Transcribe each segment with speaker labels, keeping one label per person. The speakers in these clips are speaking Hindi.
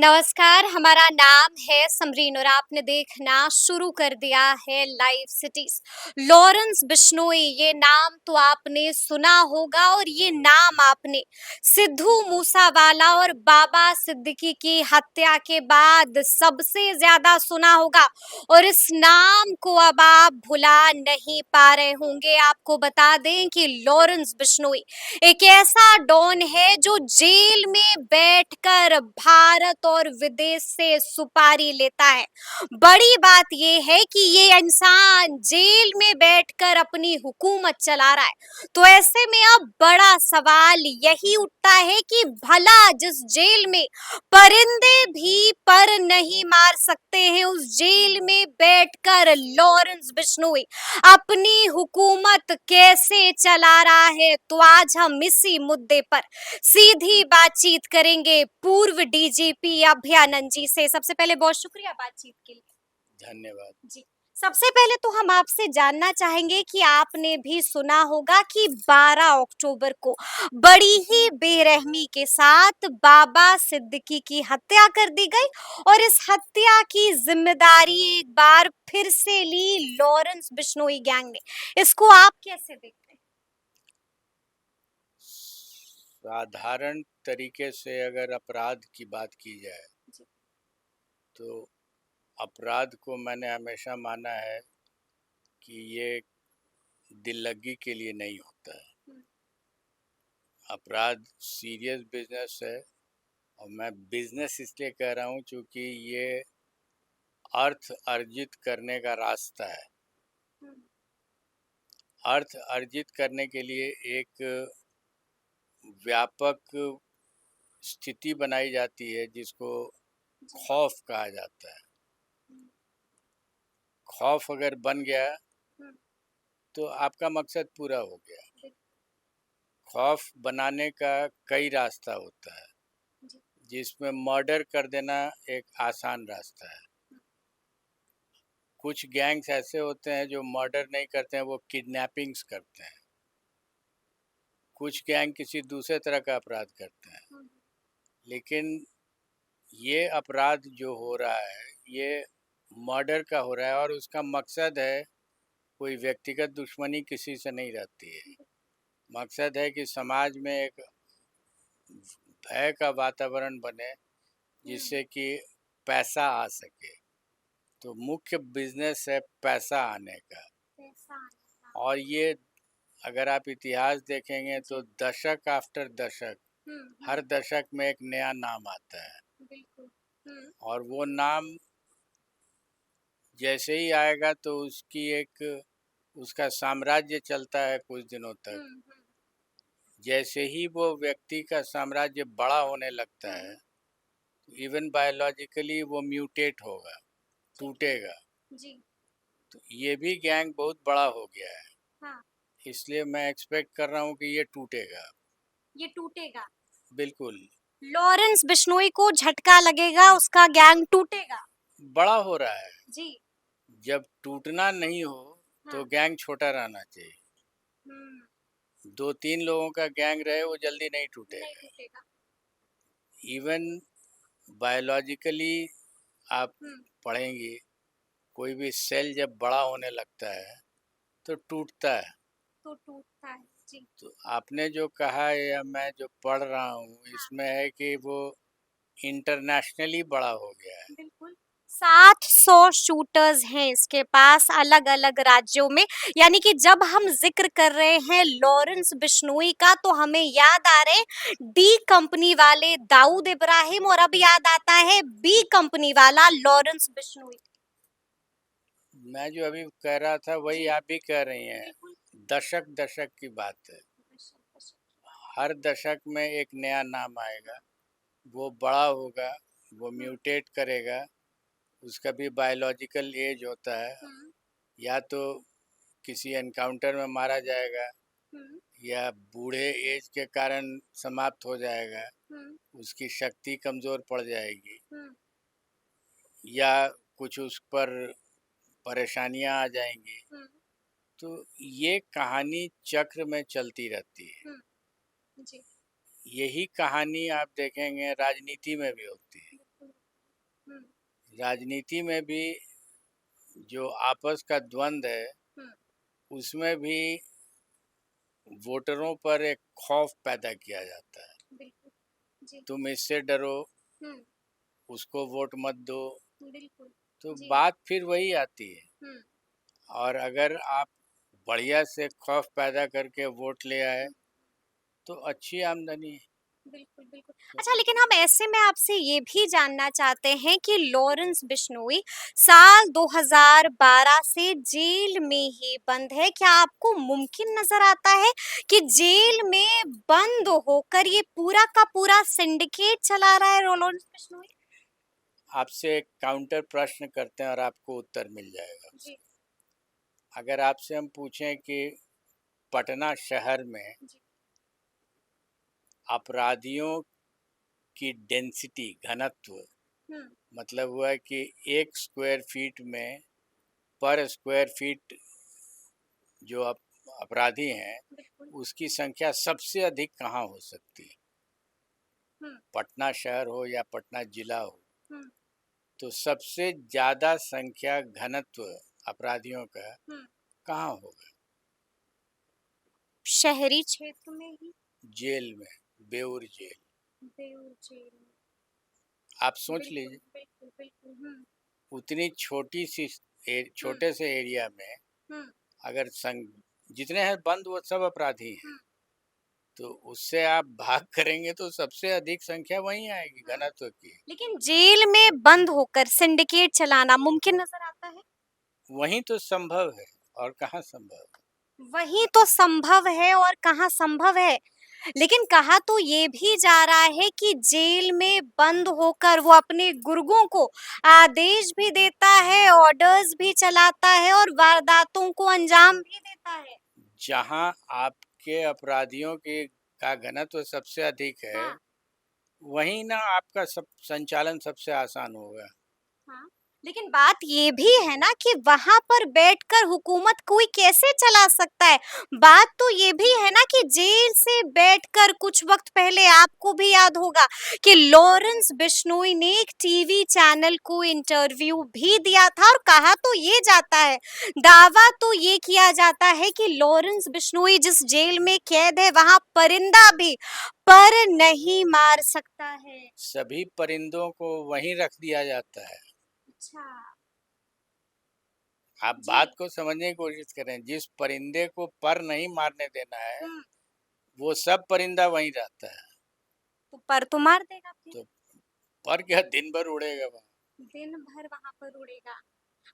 Speaker 1: नमस्कार, हमारा नाम है समरीन और आपने देखना शुरू कर दिया है लाइव सिटीज। लॉरेंस बिश्नोई, ये नाम तो आपने सुना होगा और ये नाम आपने सिद्धू मूसावाला और बाबा सिद्दीकी की हत्या के बाद सबसे ज्यादा सुना होगा। और इस नाम को अब आप भुला नहीं पा रहे होंगे। आपको बता दें कि लॉरेंस बिश्नोई एक ऐसा डॉन है जो जेल में बैठकर भारत और विदेश से सुपारी लेता है। बड़ी बात यह है कि ये इंसान जेल में बैठकर अपनी हुकूमत चला रहा है। तो ऐसे में अब बड़ा सवाल यही उठता है कि भला जिस जेल में परिंदे भी पर नहीं मार सकते हैं, उस जेल में बैठकर लॉरेंस बिश्नोई अपनी हुकूमत कैसे चला रहा है। तो आज हम इसी मुद्दे पर सीधी बातचीत करेंगे पूर्व डीजीपी अभयानंद जी से। सबसे पहले बहुत शुक्रिया बातचीत के लिए।
Speaker 2: धन्यवाद
Speaker 1: जी, सबसे पहले तो हम आपसे जानना चाहेंगे कि आपने भी सुना होगा कि 12 अक्टूबर को बड़ी ही बेरहमी के साथ बाबा सिद्दीकी की हत्या कर दी गई और इस हत्या की जिम्मेदारी एक बार फिर से ली लॉरेंस बिश्नोई गैंग ने। इसको आप कैसे देखते हैं?
Speaker 2: साधारण तरीके से अगर अपराध की बात की जाए
Speaker 1: जी।
Speaker 2: तो अपराध को मैंने हमेशा माना है कि ये दिल लगी के लिए नहीं होता है।
Speaker 1: हम्म।
Speaker 2: अपराध सीरियस बिजनेस है और मैं बिजनेस इसलिए कह रहा हूँ क्योंकि ये अर्थ अर्जित करने का रास्ता है।
Speaker 1: हम्म।
Speaker 2: अर्थ अर्जित करने के लिए एक व्यापक स्थिति बनाई जाती है जिसको
Speaker 1: जी।
Speaker 2: खौफ कहा जाता है।
Speaker 1: हम्म।
Speaker 2: खौफ अगर बन गया
Speaker 1: हम्म।
Speaker 2: तो आपका मकसद पूरा हो गया।
Speaker 1: जी।
Speaker 2: खौफ बनाने का कई रास्ता होता है
Speaker 1: जी।
Speaker 2: जिसमें मर्डर कर देना एक आसान रास्ता है।
Speaker 1: हम्म।
Speaker 2: कुछ गैंग्स ऐसे होते हैं जो मर्डर नहीं करते हैं, वो किडनैपिंग्स करते हैं। कुछ गैंग किसी दूसरे तरह का अपराध करते हैं।
Speaker 1: हम्म।
Speaker 2: लेकिन ये अपराध जो हो रहा है ये मर्डर का हो रहा है और उसका मकसद है, कोई व्यक्तिगत दुश्मनी किसी से नहीं रहती है। मकसद है कि समाज में एक भय का वातावरण बने
Speaker 1: हम्म।
Speaker 2: जिससे कि पैसा आ सके। तो मुख्य बिजनेस है पैसा आने का।
Speaker 1: पैसा आना।
Speaker 2: और ये अगर आप इतिहास देखेंगे तो
Speaker 1: जी।
Speaker 2: दशक आफ्टर दशक हर दशक में एक नया नाम आता है
Speaker 1: बिल्कुल। हम्म।
Speaker 2: और वो नाम जैसे ही आएगा तो उसकी एक उसका साम्राज्य चलता है कुछ दिनों तक।
Speaker 1: हम्म।
Speaker 2: जैसे ही वो व्यक्ति का साम्राज्य बड़ा होने लगता है, इवन बायोलॉजिकली वो म्यूटेट होगा, टूटेगा।
Speaker 1: जी।
Speaker 2: तो ये भी गैंग बहुत बड़ा हो गया है,
Speaker 1: हाँ।
Speaker 2: इसलिए मैं एक्सपेक्ट कर रहा हूँ कि ये टूटेगा।
Speaker 1: ये टूटेगा।
Speaker 2: बिल्कुल।
Speaker 1: लॉरेंस बिश्नोई को झटका लगेगा, उसका गैंग टूटेगा।
Speaker 2: बड़ा हो रहा है।
Speaker 1: जी।
Speaker 2: जब टूटना नहीं हो तो
Speaker 1: हाँ।
Speaker 2: गैंग छोटा रहना चाहिए।
Speaker 1: हम्म।
Speaker 2: 2-3 लोगों का गैंग रहे वो जल्दी नहीं
Speaker 1: नहीं
Speaker 2: टूटेगा।
Speaker 1: टूटेगा।
Speaker 2: इवन बायोलॉजिकली आप
Speaker 1: हम्म।
Speaker 2: पढ़ेंगे, कोई भी सेल जब बड़ा होने लगता है तो टूटता है।
Speaker 1: तो टूटता है। जी।
Speaker 2: तो आपने जो कहा है या मैं जो पढ़ रहा हूँ
Speaker 1: हाँ।
Speaker 2: इसमें है कि वो इंटरनेशनली बड़ा हो गया है।
Speaker 1: बिल्कुल। 700 शूटर्स हैं इसके पास अलग अलग राज्यों में। यानी कि जब हम जिक्र कर रहे हैं लॉरेंस बिश्नोई का तो हमें याद आ रहे डी कंपनी वाले दाऊद इब्राहिम और अब याद आता है बी कंपनी वाला लॉरेंस बिश्नोई।
Speaker 2: मैं जो अभी कह रहा था वही
Speaker 1: जी।
Speaker 2: आप भी कह रही हैं।
Speaker 1: बिल्कुल।
Speaker 2: दशक दशक की बात है। हर दशक में एक नया नाम आएगा, वो बड़ा होगा, वो
Speaker 1: हम्म।
Speaker 2: म्यूटेट करेगा। उसका भी बायोलॉजिकल एज होता है।
Speaker 1: हम्म।
Speaker 2: या तो किसी एनकाउंटर में मारा जाएगा
Speaker 1: हम्म।
Speaker 2: या बूढ़े एज के कारण समाप्त हो जाएगा,
Speaker 1: हम्म।
Speaker 2: उसकी शक्ति कमज़ोर पड़ जाएगी
Speaker 1: हम्म।
Speaker 2: या कुछ उस पर परेशानियां आ जाएंगी।
Speaker 1: हम्म।
Speaker 2: तो ये कहानी चक्र में चलती रहती है।
Speaker 1: हम्म। जी।
Speaker 2: यही कहानी आप देखेंगे राजनीति में भी होती है। राजनीति में भी जो आपस का द्वंद है
Speaker 1: हम्म,
Speaker 2: उसमें भी वोटरों पर एक खौफ पैदा किया जाता है।
Speaker 1: बिल्कुल। जी।
Speaker 2: तुम इससे डरो,
Speaker 1: हम्म,
Speaker 2: उसको वोट मत दो।
Speaker 1: बिल्कुल।
Speaker 2: तो
Speaker 1: जी।
Speaker 2: बात फिर वही आती है।
Speaker 1: हम्म,
Speaker 2: और अगर आप बढ़िया से खौफ पैदा करके वोट ले आए
Speaker 1: हम्म,
Speaker 2: तो अच्छी आमदनी है।
Speaker 1: बिल्कुल, बिल्कुल।
Speaker 2: तो
Speaker 1: अच्छा, लेकिन हम ऐसे में आपसे ये भी जानना चाहते हैं कि लॉरेंस बिश्नोई साल 2012 से जेल में ही बंद है। क्या आपको मुमकिन नज़र आता है कि जेल में बंद होकर ये पूरा का पूरा सिंडिकेट चला रहा है लॉरेंस बिश्नोई?
Speaker 2: आपसे एक काउंटर प्रश्न करते हैं और आपको उत्तर मिल जाएगा
Speaker 1: जी,
Speaker 2: उसका। अगर आपसे हम पूछें कि पटना शहर में
Speaker 1: जी।
Speaker 2: अपराधियों की डेंसिटी, घनत्व,
Speaker 1: हुँ,
Speaker 2: मतलब हुआ कि 1 स्क्वायर फीट में पर स्क्वायर फीट जो अपराधी हैं
Speaker 1: बिल्कुल।
Speaker 2: उसकी संख्या सबसे अधिक कहाँ हो सकती है?
Speaker 1: हुँ,
Speaker 2: पटना शहर हो या पटना जिला हो,
Speaker 1: हुँ,
Speaker 2: तो सबसे ज्यादा संख्या, घनत्व अपराधियों का
Speaker 1: हुँ।
Speaker 2: कहाँ होगा?
Speaker 1: शहरी क्षेत्र में ही?
Speaker 2: जेल में, बेउर जेल।
Speaker 1: बेऊर जेल में।
Speaker 2: आप सोच
Speaker 1: बिल्कुल,
Speaker 2: लीजिए,
Speaker 1: बिल्कुल, बिल्कुल। हुँ,
Speaker 2: उतनी छोटी सी
Speaker 1: हुँ,
Speaker 2: छोटे से एरिया में
Speaker 1: हुँ,
Speaker 2: अगर जितने हैं बंद वो सब अपराधी हैं,
Speaker 1: हुँ,
Speaker 2: तो उससे आप भाग करेंगे तो सबसे अधिक संख्या वहीं आएगी
Speaker 1: हुँ।
Speaker 2: घनत्व की।
Speaker 1: लेकिन जेल में बंद होकर सिंडिकेट चलाना मुमकिन नज़र आता है?
Speaker 2: वहीं तो संभव है, और कहाँ संभव है।
Speaker 1: वही तो संभव है और कहाँ संभव है। लेकिन कहा तो ये भी जा रहा है कि जेल में बंद होकर वो अपने गुर्गों को आदेश भी देता है, ऑर्डर्स भी चलाता है और वारदातों को अंजाम भी देता है।
Speaker 2: जहाँ आपके अपराधियों की का घनत्व सबसे अधिक है,
Speaker 1: हाँ,
Speaker 2: वहीं ना आपका सब संचालन सबसे आसान होगा।
Speaker 1: हाँ। लेकिन बात ये भी है ना कि वहां पर बैठकर हुकूमत कोई कैसे चला सकता है। बात तो ये भी है ना कि जेल से बैठकर कुछ वक्त पहले आपको भी याद होगा कि लॉरेंस बिश्नोई ने एक टीवी चैनल को इंटरव्यू भी दिया था और कहा तो ये जाता है, दावा तो ये किया जाता है कि लॉरेंस बिश्नोई जिस जेल में कैद है वहां परिंदा भी पर नहीं मार सकता है।
Speaker 2: सभी परिंदों को वहीं रख दिया जाता है।
Speaker 1: अच्छा।
Speaker 2: आप
Speaker 1: जी।
Speaker 2: बात को समझने की कोशिश करें, जिस परिंदे को पर नहीं मारने देना है
Speaker 1: हम्म।
Speaker 2: वो सब परिंदा वहीं रहता है।
Speaker 1: तो पर तो मार देगा फिर।
Speaker 2: तो पर क्या दिन भर उड़ेगा वहाँ।
Speaker 1: दिन भर वहां पर उड़ेगा।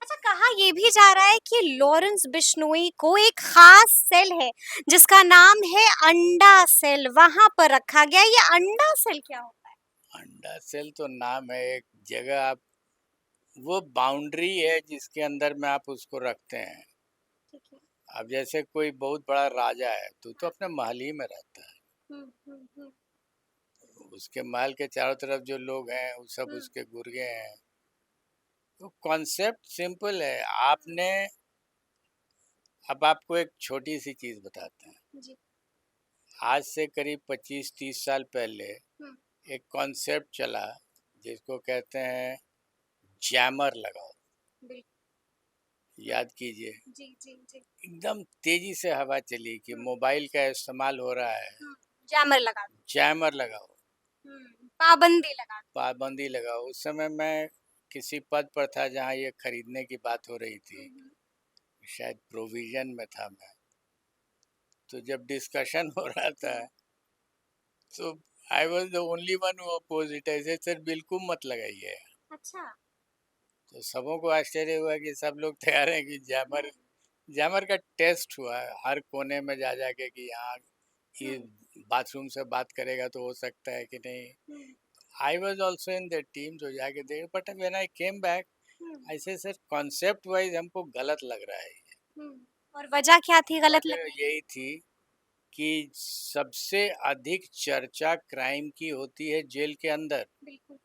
Speaker 1: अच्छा, कहा ये भी जा रहा है कि लॉरेंस बिश्नोई को एक खास सेल है जिसका नाम है अंडा सेल, वहां पर रखा गया। ये अंडा सेल क्या होता है?
Speaker 2: अंडा सेल तो नाम है, एक जगह आप, वो बाउंड्री है जिसके अंदर में आप उसको रखते हैं।
Speaker 1: ठीक है।
Speaker 2: अब जैसे कोई बहुत बड़ा राजा है तो
Speaker 1: हाँ।
Speaker 2: अपने महल ही में रहता है।
Speaker 1: हम्म।
Speaker 2: उसके महल के चारों तरफ जो लोग हैं वो सब
Speaker 1: हम्म।
Speaker 2: उसके गुर्गे हैं। तो कॉन्सेप्ट सिंपल है। आपने, अब आपको एक छोटी सी चीज बताते हैं।
Speaker 1: जी।
Speaker 2: आज से करीब 25-30 साल पहले
Speaker 1: हम्म।
Speaker 2: एक कॉन्सेप्ट चला जिसको कहते हैं जैमर लगाओ।
Speaker 1: बिल्कुल। हम्म।
Speaker 2: याद कीजिए,
Speaker 1: जी, जी, जी।
Speaker 2: एकदम तेजी से हवा चली कि मोबाइल का इस्तेमाल हो रहा है,
Speaker 1: हम्म। जैमर लगा दो।
Speaker 2: जैमर लगाओ,
Speaker 1: पाबंदी लगा दो।
Speaker 2: पाबंदी लगाओ। उस समय मैं किसी पद पर था जहाँ ये खरीदने की बात हो रही थी,
Speaker 1: हम्म।
Speaker 2: शायद प्रोविजन में था मैं। तो जब डिस्कशन हो रहा था
Speaker 1: हम्म।
Speaker 2: तो I was the only one who oppose it. ऐसे सर बिल्कुल मत लगाइए।
Speaker 1: अच्छा।
Speaker 2: तो सबों को आश्चर्य हुआ कि सब लोग तैयार हैं कि जैमर,
Speaker 1: हम्म।
Speaker 2: जैमर का टेस्ट हुआ हर कोने में जा जाके कि यहाँ ये
Speaker 1: हम्म।
Speaker 2: बाथरूम से बात करेगा तो हो सकता है कि नहीं।
Speaker 1: Hmm.
Speaker 2: I was also in the team जो जाके देख, but when I came back
Speaker 1: hmm.
Speaker 2: ऐसे सर कॉन्सेप्ट वाइज हमको गलत लग रहा है।
Speaker 1: और वजह क्या थी गलत
Speaker 2: वजह
Speaker 1: लगने की?
Speaker 2: यही थी कि सबसे अधिक चर्चा क्राइम की होती है जेल के अंदर।
Speaker 1: बिल्कुल,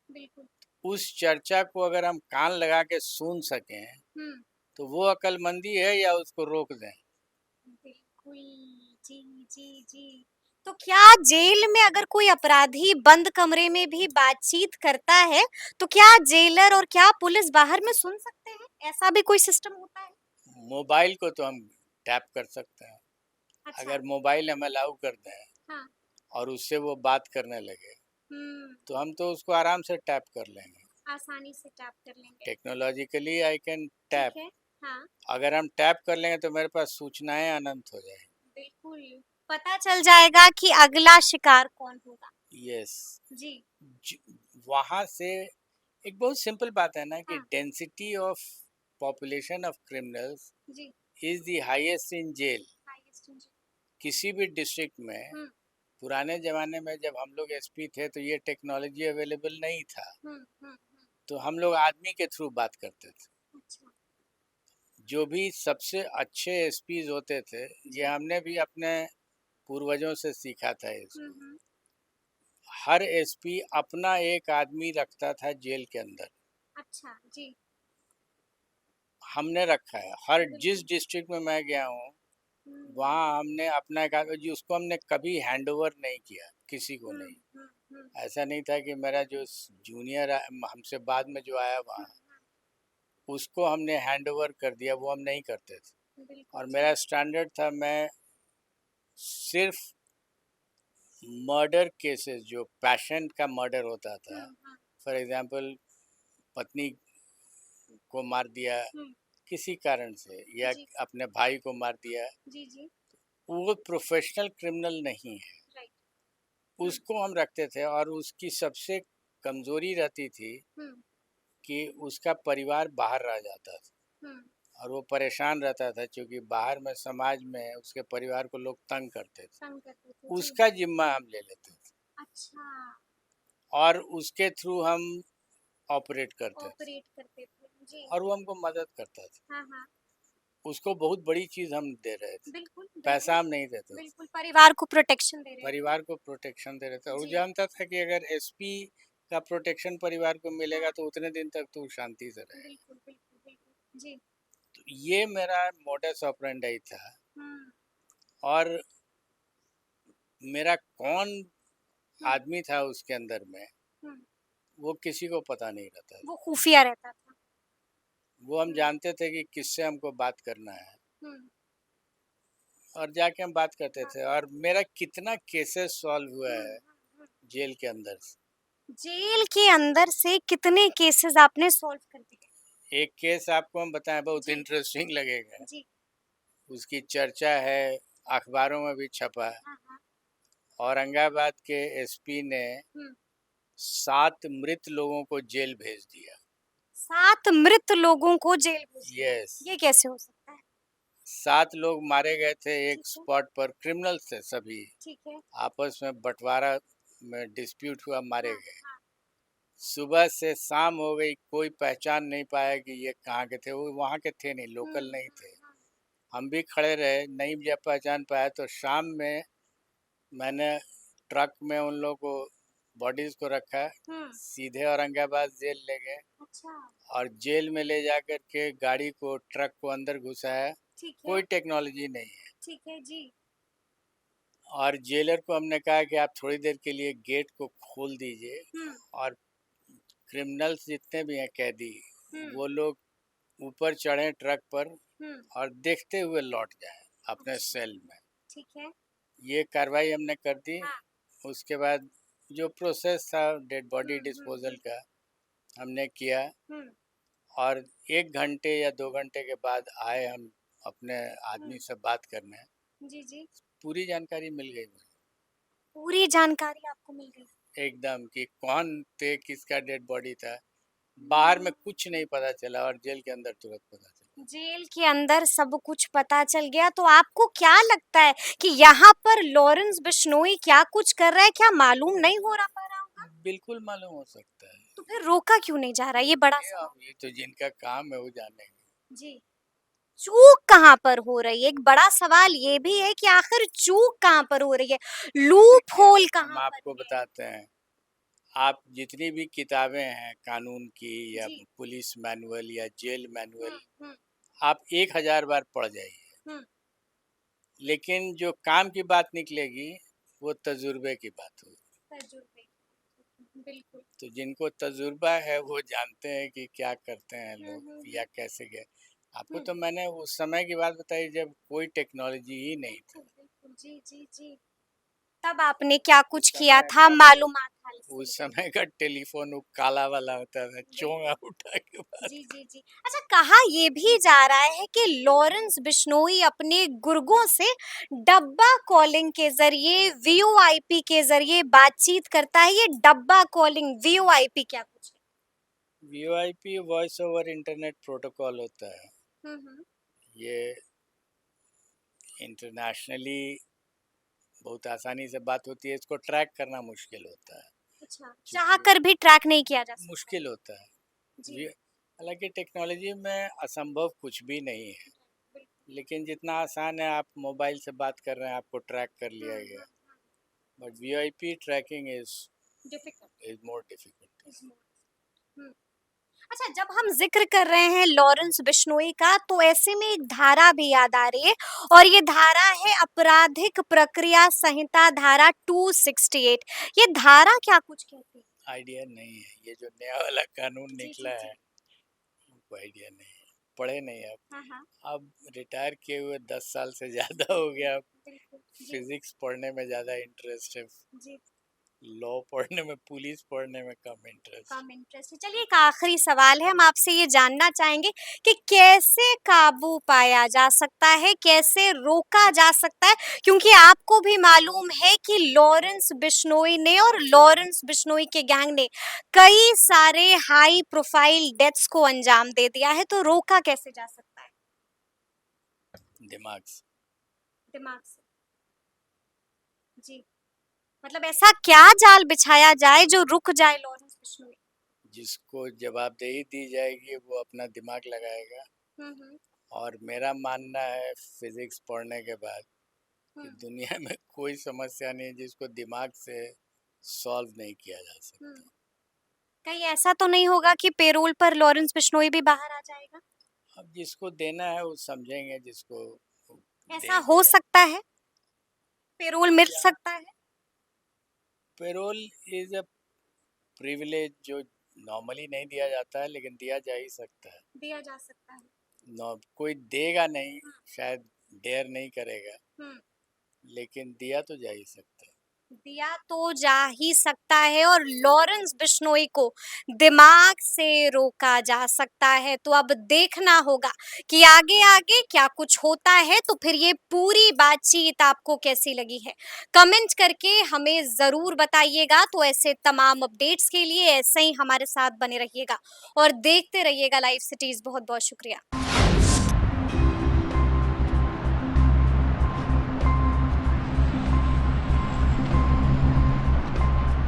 Speaker 1: बिल्कुल।
Speaker 2: उस चर्चा को अगर हम कान लगा के सुन सकें
Speaker 1: हुँ,
Speaker 2: तो वो अक्लमंदी है या उसको रोक दें।
Speaker 1: बिल्कुल। जी, जी, जी। तो क्या जेल में अगर कोई अपराधी बंद कमरे में भी बातचीत करता है, तो क्या जेलर और क्या पुलिस बाहर में सुन सकते हैं? ऐसा भी कोई सिस्टम होता है?
Speaker 2: मोबाइल को तो हम टैप कर सकते हैं।
Speaker 1: अच्छा।
Speaker 2: अगर मोबाइल हम अलाउ कर दें
Speaker 1: हाँ।
Speaker 2: और उससे वो बात करने लगे
Speaker 1: हुँ,
Speaker 2: तो हम तो उसको आराम से टैप कर लेंगे।
Speaker 1: आसानी से टैप कर लेंगे।
Speaker 2: टेक्नोलॉजिकली आई कैन
Speaker 1: ठीक
Speaker 2: टैप।
Speaker 1: है। हाँ,
Speaker 2: अगर हम टैप कर लेंगे तो मेरे पास सूचनाएं अनंत हो जाएंगी।
Speaker 1: बिल्कुल। पता चल जाएगा कि अगला शिकार कौन होगा।
Speaker 2: यस।
Speaker 1: जी।
Speaker 2: वहां से एक बहुत सिंपल बात है ना कि
Speaker 1: हाँ,
Speaker 2: density of population of criminals
Speaker 1: जी।
Speaker 2: Is the highest in jail.
Speaker 1: Highest engine.
Speaker 2: किसी भी डिस्ट्रिक्ट में
Speaker 1: हुँ,
Speaker 2: पुराने जमाने में जब हम लोग एसपी थे तो ये टेक्नोलॉजी अवेलेबल नहीं था,
Speaker 1: हुँ, हुँ, हुँ।
Speaker 2: तो हम लोग आदमी के थ्रू बात करते थे।
Speaker 1: अच्छा।
Speaker 2: जो भी सबसे अच्छे एसपीज होते थे, ये
Speaker 1: जी।
Speaker 2: हमने भी अपने पूर्वजों से सीखा था
Speaker 1: हुँ,
Speaker 2: इसको।
Speaker 1: हुँ।
Speaker 2: हर एसपी अपना एक आदमी रखता था जेल के अंदर।
Speaker 1: अच्छा, जी।
Speaker 2: हमने रखा है, हर जिस
Speaker 1: बिल्कुल।
Speaker 2: डिस्ट्रिक्ट में मैं गया हूँ
Speaker 1: हुँ,
Speaker 2: वहाँ हमने अपना एक आदमी जी उसको हमने कभी हैंड ओवर नहीं किया, किसी को
Speaker 1: हुँ,
Speaker 2: नहीं।
Speaker 1: हुँ, हुँ,
Speaker 2: ऐसा नहीं था कि मेरा जो जूनियर हमसे बाद में जो आया
Speaker 1: हुँ,
Speaker 2: वहाँ
Speaker 1: हुँ।
Speaker 2: उसको हमने हैंड ओवर कर दिया, वो हम नहीं करते थे।
Speaker 1: बिल्कुल,
Speaker 2: और
Speaker 1: जी।
Speaker 2: मेरा स्टैंडर्ड था, मैं सिर्फ मर्डर केसेस जो पैशन का मर्डर होता
Speaker 1: हुँ,
Speaker 2: था,
Speaker 1: हुँ,
Speaker 2: फॉर एग्जांपल पत्नी को मार दिया
Speaker 1: हुँ।
Speaker 2: किसी कारण से या
Speaker 1: जी,
Speaker 2: अपने भाई को मार दिया,
Speaker 1: जी, जी।
Speaker 2: वो प्रोफेशनल क्रिमिनल नहीं है,
Speaker 1: राइट। हुँ,
Speaker 2: उसको हम रखते थे। और उसकी सबसे कमजोरी रहती थी
Speaker 1: हुँ,
Speaker 2: कि उसका परिवार बाहर रह जाता था
Speaker 1: हुँ।
Speaker 2: और वो परेशान रहता था क्योंकि बाहर में समाज में उसके परिवार को लोग तंग करते थे।
Speaker 1: तंग करते थे, जी।
Speaker 2: उसका जिम्मा हम ले लेते थे
Speaker 1: अच्छा,
Speaker 2: और उसके थ्रू हम ऑपरेट करते थे
Speaker 1: ऑपरेट करते थे। जी।
Speaker 2: और वो हमको मदद करता था।
Speaker 1: हाँ, हाँ।
Speaker 2: उसको बहुत बड़ी चीज हम दे रहे थे,
Speaker 1: बिल्कुल, बिल्कुल,
Speaker 2: पैसा हम नहीं देते थे,
Speaker 1: बिल्कुल परिवार को प्रोटेक्शन दे रहे हैं।
Speaker 2: परिवार को प्रोटेक्शन दे रहे थे। और वो
Speaker 1: जी।
Speaker 2: जानता था कि अगर एसपी का प्रोटेक्शन परिवार को मिलेगा
Speaker 1: हाँ,
Speaker 2: तो उतने दिन तक तो वो शांति से रहेगा।
Speaker 1: बिल्कुल, बिल्कुल, बिल्कुल। जी।
Speaker 2: तो ये मेरा मोडस ऑपरेंडी था।
Speaker 1: हुँ,
Speaker 2: और मेरा कौन
Speaker 1: हुँ,
Speaker 2: आदमी था उसके अंदर में
Speaker 1: हुँ।
Speaker 2: वो किसी को पता नहीं रहता था।
Speaker 1: वो खुफिया रहता था।
Speaker 2: वो हम
Speaker 1: हुँ,
Speaker 2: जानते थे कि किससे हमको बात करना है
Speaker 1: हुँ।
Speaker 2: और जाके हम बात करते
Speaker 1: हाँ।
Speaker 2: थे। और मेरा कितना केसेस सॉल्व हुआ
Speaker 1: हुँ,
Speaker 2: है
Speaker 1: हुँ, हुँ।
Speaker 2: जेल के अंदर से।
Speaker 1: जेल के अंदर से कितने केसेस आपने सॉल्व कर दिए?
Speaker 2: एक केस आपको हम बताएं, बहुत
Speaker 1: जी,
Speaker 2: इंटरेस्टिंग लगेगा।
Speaker 1: जी।
Speaker 2: उसकी चर्चा है, अखबारों में भी छपा।
Speaker 1: हाँ, हाँ।
Speaker 2: औरंगाबाद के एसपी ने
Speaker 1: हुँ।
Speaker 2: 7 मृत लोगों को जेल भेज दिया।
Speaker 1: 7 मृत लोगों को जेल भेज दिया।
Speaker 2: यस।
Speaker 1: ये कैसे हो सकता है?
Speaker 2: 7 लोग मारे गए थे
Speaker 1: ठीक
Speaker 2: एक
Speaker 1: है,
Speaker 2: स्पॉट पर, क्रिमिनल थे सभी।
Speaker 1: ठीक है।
Speaker 2: आपस में बंटवारा में डिस्प्यूट हुआ, मारे
Speaker 1: हाँ,
Speaker 2: गए।
Speaker 1: हाँ।
Speaker 2: सुबह से शाम हो गई, कोई पहचान नहीं पाया कि ये कहाँ के थे। वो वहाँ के थे नहीं,
Speaker 1: हुँ,
Speaker 2: लोकल नहीं
Speaker 1: हुँ,
Speaker 2: थे।
Speaker 1: हुँ।
Speaker 2: हम भी खड़े रहे, नहीं जब पहचान पाया तो शाम में मैंने ट्रक में उन लोगों को बॉडीज को रखा,
Speaker 1: हुँ।
Speaker 2: सीधे औरंगाबाद जेल ले गए
Speaker 1: अच्छा,
Speaker 2: और जेल में ले जाकर के गाड़ी को, ट्रक को अंदर घुसाया।
Speaker 1: ठीक है,
Speaker 2: कोई टेक्नोलॉजी नहीं है।
Speaker 1: ठीक है, जी।
Speaker 2: और जेलर को हमने कहा कि आप थोड़ी देर के लिए गेट को खोल दीजिए
Speaker 1: हुँ,
Speaker 2: और क्रिमिनल्स जितने भी हैं कैदी,
Speaker 1: हुँ,
Speaker 2: वो लोग ऊपर चढ़े ट्रक पर
Speaker 1: हुँ।
Speaker 2: और देखते हुए लौट जाएं अपने
Speaker 1: अच्छा,
Speaker 2: सेल में।
Speaker 1: ठीक है।
Speaker 2: ये कार्रवाई हमने कर दी।
Speaker 1: हाँ।
Speaker 2: उसके बाद जो प्रोसेस था डेड
Speaker 1: हुँ,
Speaker 2: बॉडी
Speaker 1: हुँ,
Speaker 2: डिस्पोजल
Speaker 1: हुँ,
Speaker 2: का हमने किया।
Speaker 1: हुँ,
Speaker 2: और 1 घंटे या 2 घंटे के बाद आए हम अपने
Speaker 1: हुँ।
Speaker 2: आदमी से बात करने।
Speaker 1: जी, जी।
Speaker 2: पूरी जानकारी मिल गई मुझे
Speaker 1: पूरी जानकारी आपको मिल गई।
Speaker 2: एकदम कि कौन थे, किसका डेड बॉडी था। बाहर में
Speaker 1: हुँ।
Speaker 2: कुछ नहीं पता चला और जेल के अंदर तुरंत पता चला।
Speaker 1: जेल के अंदर सब कुछ पता चल गया, तो आपको क्या लगता है कि यहाँ पर लॉरेंस बिश्नोई क्या कुछ कर रहा है, क्या मालूम नहीं हो रहा पा रहा होगा?
Speaker 2: बिल्कुल मालूम हो सकता है।
Speaker 1: तो फिर रोका क्यों नहीं जा रहा? ये बड़ा सवाल।
Speaker 2: ये तो जिनका काम है वो जानेंगे।
Speaker 1: जी। चूक कहाँ पर हो रही है? एक बड़ा सवाल ये भी है कि आखिर चूक कहाँ पर हो रही है? लूप
Speaker 2: देखिए,
Speaker 1: होल
Speaker 2: हम
Speaker 1: कहाँ पर
Speaker 2: आपको
Speaker 1: है?
Speaker 2: बताते हैं। आप जितनी भी किताबें हैं कानून की या
Speaker 1: जी।
Speaker 2: पुलिस मैनुअल या जेल
Speaker 1: हुँ,
Speaker 2: मैनुअल,
Speaker 1: हुँ,
Speaker 2: आप 1000 बार पढ़ जाइए,
Speaker 1: हुँ।
Speaker 2: लेकिन जो काम की बात निकलेगी वो तजुर्बे की बात हो।
Speaker 1: तजुर्बे, बिल्कुल।
Speaker 2: तो जिनको तजुर्बा है वो जानते हैं कि क्या करते हैं
Speaker 1: हुँ,
Speaker 2: लोग
Speaker 1: हुँ,
Speaker 2: या
Speaker 1: हुँ।
Speaker 2: कैसे गए। आपको
Speaker 1: हुँ।
Speaker 2: तो मैंने उस समय की बात बताई जब कोई टेक्नोलॉजी ही नहीं
Speaker 1: बिल्कुल,
Speaker 2: था।
Speaker 1: बिल्कुल। जी, जी, जी। तब आपने क्या
Speaker 2: उस
Speaker 1: कुछ किया
Speaker 2: समय
Speaker 1: था
Speaker 2: का
Speaker 1: मालूमात हासिल
Speaker 2: उस
Speaker 1: की?
Speaker 2: समय का टेलीफोन वो काला वाला होता था, चोंगा
Speaker 1: बिल्कुल।
Speaker 2: उठा के बात।
Speaker 1: जी, जी, जी। अच्छा, कहा ये भी जा रहा है कि लॉरेंस बिश्नोई अपने गुर्गों से डब्बा कॉलिंग के ज़रिए, वीओआईपी के ज़रिए बातचीत करता है। ये डब्बा कॉलिंग, वीओआईपी क्या कुछ है?
Speaker 2: VoIP voice over internet protocol होता है।
Speaker 1: हुँ, हुँ।
Speaker 2: ये इंटरनेशनली बहुत आसानी से बात होती है, इसको ट्रैक करना मुश्किल होता है
Speaker 1: अच्छा, चाह
Speaker 2: क्योंकि
Speaker 1: कर भी ट्रैक नहीं किया जा सकता।
Speaker 2: मुश्किल होता है।
Speaker 1: जी,
Speaker 2: वी- हालांकि टेक्नोलॉजी में असंभव कुछ भी नहीं है,
Speaker 1: बिल्कुल।
Speaker 2: लेकिन जितना आसान है, आप मोबाइल से बात कर रहे हैं आपको ट्रैक कर
Speaker 1: हुँ,
Speaker 2: लिया
Speaker 1: हुँ,
Speaker 2: गया।
Speaker 1: हुँ।
Speaker 2: But VIP tracking is
Speaker 1: difficult
Speaker 2: is more difficult.
Speaker 1: Is more. हुँ। अच्छा, जब हम ज़िक्र कर रहे हैं लॉरेंस बिश्नोई का, तो ऐसे में एक धारा भी याद आ रही है, और ये धारा है आपराधिक प्रक्रिया संहिता धारा 268। ये धारा क्या कुछ कहती है?
Speaker 2: आइडिया नहीं है, ये जो नया वाला कानून
Speaker 1: जी, जी,
Speaker 2: निकला
Speaker 1: जी।
Speaker 2: है हमको आइडिया नहीं है, पढ़े नहीं अब।
Speaker 1: हाँ, हाँ।
Speaker 2: अब रिटायर किए हुए 10 साल से ज़्यादा हो गया। अब
Speaker 1: बिल्कुल। जी,
Speaker 2: फिजिक्स पढ़ने में ज़्यादा इंटरेस्ट है,
Speaker 1: जी।
Speaker 2: लॉ पढ़ने में, पुलिस पढ़ने में कम इंटरेस्ट।
Speaker 1: कम इंटरेस्ट है। चलिए, एक आखिरी सवाल है, हम आपसे ये जानना चाहेंगे कि कैसे काबू पाया जा सकता है, कैसे रोका जा सकता है? क्योंकि आपको भी मालूम है कि लॉरेंस बिश्नोई ने और लॉरेंस बिश्नोई के गैंग ने कई सारे हाई प्रोफाइल डेथ्स को अंजाम दे दिया है, तो रोका कैसे जा सकता है?
Speaker 2: दिमाग से।
Speaker 1: दिमाग से। जी। मतलब ऐसा क्या जाल बिछाया जाए जो रुक जाए लॉरेंस बिश्नोई?
Speaker 2: जिसको जवाबदेही दी जाएगी वो अपना दिमाग लगाएगा।
Speaker 1: हुँ, हुँ।
Speaker 2: और मेरा मानना है फिजिक्स पढ़ने के बाद
Speaker 1: हुँ,
Speaker 2: कि दुनिया में कोई समस्या नहीं है जिसको दिमाग से सॉल्व नहीं किया जा
Speaker 1: हुँ।
Speaker 2: सकता।
Speaker 1: कहीं ऐसा तो नहीं होगा कि पेरोल पर लॉरेंस बिश्नोई भी बाहर आ जाएगा?
Speaker 2: अब जिसको देना है वो समझेंगे, जिसको
Speaker 1: ऐसा हो
Speaker 2: देंगे।
Speaker 1: सकता है? पेरोल मिल
Speaker 2: या
Speaker 1: सकता है?
Speaker 2: पेरोल इज अ प्रिविलेज जो नॉर्मली नहीं दिया जाता है, लेकिन दिया जा ही सकता है।
Speaker 1: दिया जा सकता है।
Speaker 2: कोई देगा नहीं,
Speaker 1: हुँ,
Speaker 2: शायद डेयर नहीं करेगा,
Speaker 1: हुँ।
Speaker 2: लेकिन दिया तो जा ही सकता है।
Speaker 1: दिया तो जा ही सकता है, और लॉरेंस बिश्नोई को दिमाग से रोका जा सकता है। तो अब देखना होगा कि आगे आगे क्या कुछ होता है, तो फिर ये पूरी बातचीत आपको कैसी लगी है, कमेंट करके हमें जरूर बताइएगा। तो ऐसे तमाम अपडेट्स के लिए ऐसे ही हमारे साथ बने रहिएगा और देखते रहिएगा लाइव सिटीज। बहुत बहुत शुक्रिया।